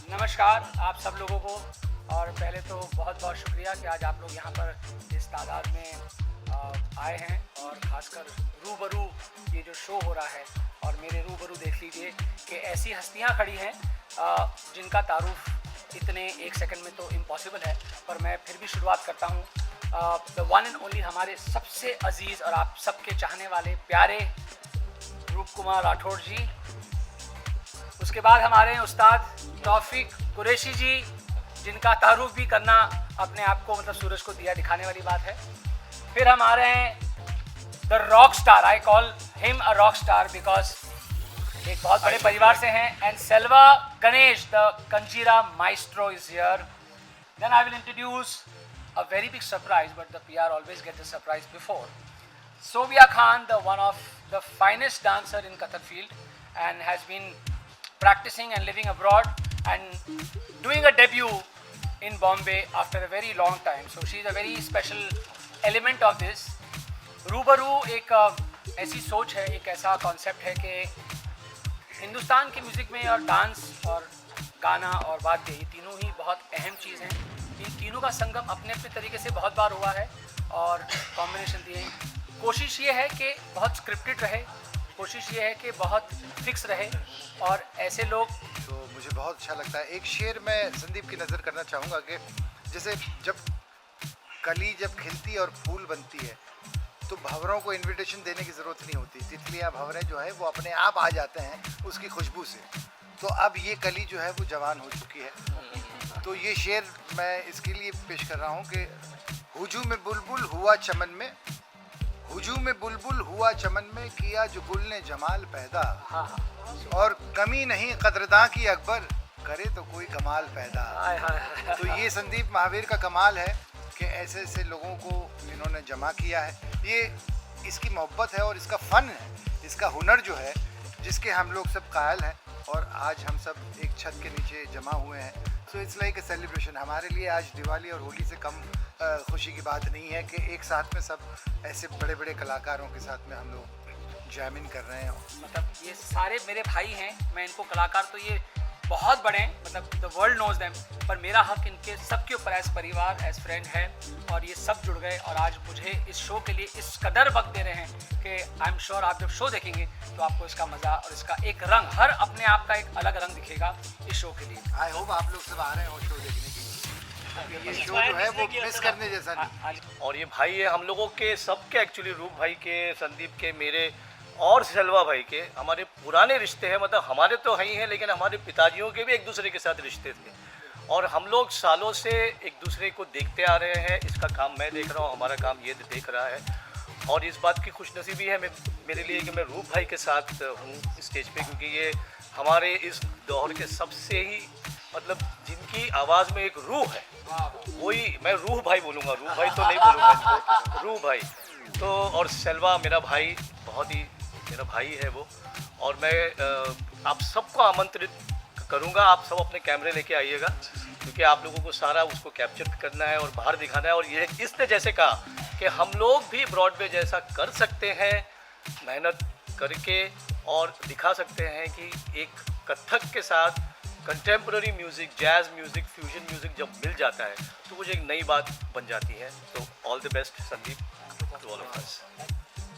नमस्कार आप सब लोगों को। और पहले तो बहुत बहुत शुक्रिया कि आज आप लोग यहाँ पर इस तादाद में आए हैं, और ख़ासकर रूबरू ये जो शो हो रहा है, और मेरे रूबरू देख लीजिए कि ऐसी हस्तियाँ खड़ी हैं जिनका तारुफ इतने एक सेकंड में तो इम्पॉसिबल है, पर मैं फिर भी शुरुआत करता हूँ। द वन एंड ओनली हमारे सबसे अजीज़ और आप सबके चाहने वाले प्यारे रूप कुमार राठौड़ जी। उसके बाद हमारे हैं उस्ताद तौफीक कुरैशी जी, जिनका तारुफ भी करना अपने आप को मतलब सूरज को दिया दिखाने वाली बात है। फिर हमारे हैं the rock star, I call him a rock star because एक बहुत बड़े परिवार से हैं, and Selva Ganesh the kanjira maestro is here. Then I will introduce a very big surprise, but the PR always get the surprise before. Sobia Khan, the one of the finest dancer in Kathak field, and has been practicing and living abroad and doing a debut in Bombay after a very long time. So she is a very special element of this. रूबरू एक ऐसी सोच है, एक ऐसा concept है कि हिंदुस्तान के म्यूज़िक में और डांस और गाना और वाद्य, ये तीनों ही बहुत अहम चीज़ हैं। इन तीनों का संगम अपने अपने तरीके से बहुत बार हुआ है और कॉम्बिनेशन दिए। कोशिश ये है कि बहुत स्क्रिप्टेड रहे, कोशिश ये है कि बहुत फिक्स रहे, और ऐसे लोग तो मुझे बहुत अच्छा लगता है। एक शेर मैं संदीप की नज़र करना चाहूँगा कि जैसे जब कली जब खिलती और फूल बनती है तो भंवरों को इनविटेशन देने की ज़रूरत नहीं होती। तितलियाँ भंवरें जो है वो अपने आप आ जाते हैं उसकी खुशबू से। तो अब ये कली जो है वो जवान हो चुकी है। तो ये शेर मैं इसके लिए पेश कर रहा हूँ कि हुजूम में बुलबुल हुआ चमन में, हुजूम में बुलबुल हुआ चमन में, किया जो गुल ने जमाल पैदा। और कमी नहीं कदरदां की अकबर, करे तो कोई कमाल पैदा। तो ये संदीप महावीर का कमाल है कि ऐसे ऐसे लोगों को इन्होंने जमा किया है। ये इसकी मोहब्बत है और इसका फ़न है, इसका हुनर जो है जिसके हम लोग सब कायल हैं, और आज हम सब एक छत के नीचे जमा हुए हैं। So it's like a celebration. हमारे लिए आज दिवाली और होली से कम खुशी की बात नहीं है कि एक साथ में सब ऐसे बड़े बड़े कलाकारों के साथ में हम लोग जैमिन कर रहे हैं। मतलब ये सारे मेरे भाई हैं, मैं इनको कलाकार तो ये बहुत बड़े हैं, मतलब द वर्ल्ड नोज देम, पर मेरा हक इनके सबके ऊपर एज परिवार एज फ्रेंड है, और ये सब जुड़ गए और आज मुझे इस शो के लिए इस कदर वक्त दे रहे हैं कि आई एम श्योर आप जब शो देखेंगे तो आपको इसका मज़ा और इसका एक रंग, हर अपने आप का एक अलग रंग दिखेगा इस शो के लिए। आई होप आप लोग सब आ रहे हो शो देखने के लिए। ये शो जो है वो मिस करने जैसा नहीं। और ये भाई है हम लोगों के सबके, एक्चुअली रूप भाई के, संदीप के, मेरे और सेल्वा भाई के हमारे पुराने रिश्ते हैं। मतलब हमारे तो हैं ही हैं, लेकिन हमारे पिताजियों के भी एक दूसरे के साथ रिश्ते थे, और हम लोग सालों से एक दूसरे को देखते आ रहे हैं। इसका काम मैं देख रहा हूँ, हमारा काम ये देख रहा है, और इस बात की खुशनसीबी है मेरे लिए कि मैं रूप भाई के साथ हूँ स्टेज पे, क्योंकि ये हमारे इस दौर के सबसे ही मतलब जिनकी आवाज़ में एक रूह है, वही मैं रूह भाई बोलूँगा, रूह भाई तो नहीं बोलूँगा इसको, रूह भाई। तो और सेल्वा मेरा भाई, बहुत ही मेरा भाई है वो, और मैं आप सबको आमंत्रित करूँगा, आप सब अपने कैमरे लेके आइएगा, क्योंकि आप लोगों को सारा उसको कैप्चर करना है और बाहर दिखाना है। और ये इसने जैसे कहा कि हम लोग भी ब्रॉडवे जैसा कर सकते हैं, मेहनत करके, और दिखा सकते हैं कि एक कथक के साथ contemporary music, jazz music, fusion music जब मिल जाता है तो कुछ एक नई बात बन जाती है। तो all the best Sandeep to all of us.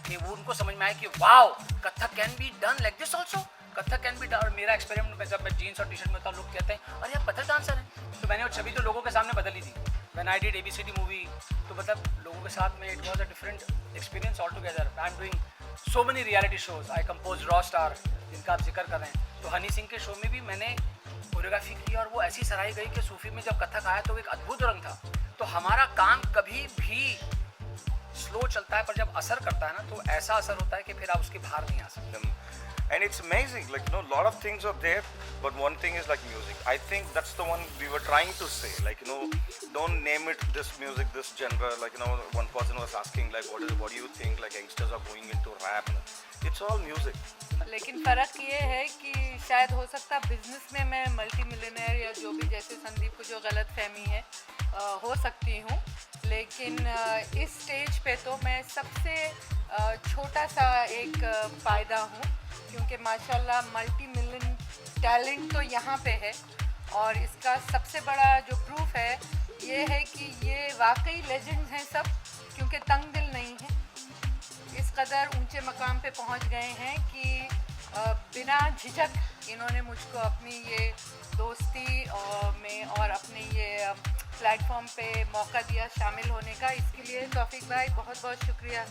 कि वो उनको समझ में आए कि wow Kathak can be done like this also, Kathak can be done. और मेरा एक्सपेरिमेंट में जब मैं जीन्स और टी शर्ट में था, लोग कहते हैं अरे आप कथक डांसर हैं, तो मैंने वो छवि तो लोगों के सामने बदली थी। When I did ABCD movie, तो मतलब लोगों के साथ में it was a different experience all together. I am doing so many reality shows, I compose raw star जिनका आप जिक्र कर रहे हैं। तो हनी सिंह के शो में भी मैंने कोरियोग्राफी की, और वो ऐसी सराही गई कि सूफी में जब कथक आया तो एक अद्भुत रंग था। तो हमारा काम कभी भी स्लो चलता है, पर जब असर करता है ना तो ऐसा असर होता है कि फिर आप उसके बाहर नहीं आ सकते। and it's amazing. Like, you know, a lot of things are there, but one thing is like music. I think that's the one we were trying to say. Like, you know, don't name it this music, this genre. Like, you know, one person was asking like, what do you think? Like, youngsters are going into rap. It's all music. लेकिन फ़र्क ये है कि शायद हो सकता business में मैं मल्टी मिलियनेयर या जो भी जैसे संदीप को जो गलत फहमी है हो सकती हूँ, लेकिन इस स्टेज पे तो मैं सबसे छोटा सा एक फ़ायदा हूँ, क्योंकि माशाल्लाह मल्टी मिलियन टैलेंट तो यहाँ पे है। और इसका सबसे बड़ा जो प्रूफ है ये है कि ये वाकई लेजेंड्स हैं सब, क्योंकि तंग दिल नहीं है, इस कदर ऊंचे मकाम पे पहुंच गए हैं कि बिना झिझक इन्होंने मुझको अपनी ये दोस्ती में और अपने ये प्लेटफॉर्म पे मौका दिया शामिल होने का। इसके लिए तौफीक भाई बहुत बहुत शुक्रिया,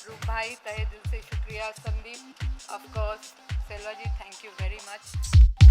रूप भाई तहे दिल से शुक्रिया, Sandeep of course, Selva ji thank you very much.